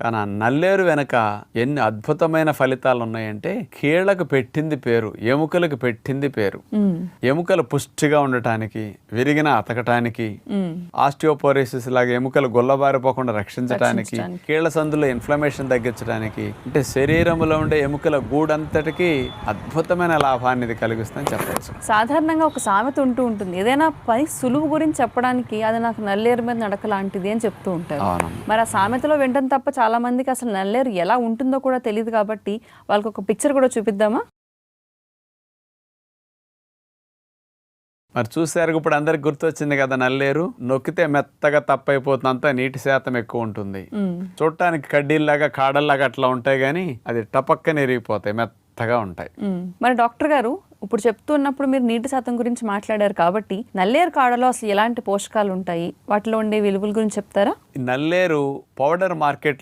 కానీ ఆ నల్లేరు వెనక ఎన్ని అద్భుతమైన ఫలితాలు ఉన్నాయంటే, కీళ్లకు పెట్టింది పేరు, ఎముకలకు పెట్టింది పేరు. ఎముకలు పుష్టిగా ఉండటానికి, విరిగిన అతకటానికి, ఆస్టియోపోరోసిస్ లాగా ఎముకలు గుల్లబారిపోకుండా రక్షించడానికి, కీళ్ల సందులో ఇన్ఫ్లమేషన్ తగ్గించడానికి, అంటే శరీరంలో ఉండే ఎముకల గూడంతటికి అద్భుతమైన లాభాన్ని ఇది కలిగిస్తుందని చెప్పవచ్చు. సాధారణంగా ఒక సామెత ఉంటూ ఉంటుంది, ఏదైనా పని సులువు గురించి చెప్పడానికి అది నాకు నల్లేరు మీద నడక లాంటిది అని చెప్తూ ఉంటారు. మరి ఆ సామెతలో వింటం తప్ప చాలా మందికి అసలు నల్లేరు ఎలా ఉంటుందో కూడా తెలియదు. కాబట్టి వాళ్ళకి ఒక పిక్చర్ కూడా చూపిద్దామా? మరి చూసారు, ఇప్పుడు అందరికి గుర్తొచ్చింది కదా, నల్లేరు నొక్కితే మెత్తగా తప్పైపోతుంది, అంతా నీటి శాతం ఎక్కువ ఉంటుంది. చూడటానికి కడ్డీల్లాగా కాడల్లాగా అట్లా ఉంటాయి, కానీ అది టపక్కని ఎరిగిపోతాయి, మెత్తగా ఉంటాయి. మరి డాక్టర్ గారు ఇప్పుడు చెప్తున్నప్పుడు మీరు నీటి శాతం గురించి మాట్లాడారు కాబట్టి నల్లేరు కాడలో అసలు ఎలాంటి పోషకాలు ఉంటాయి, వాటిలో ఉండే విలువల గురించి చెప్తారా? నల్లేరు పౌడర్ మార్కెట్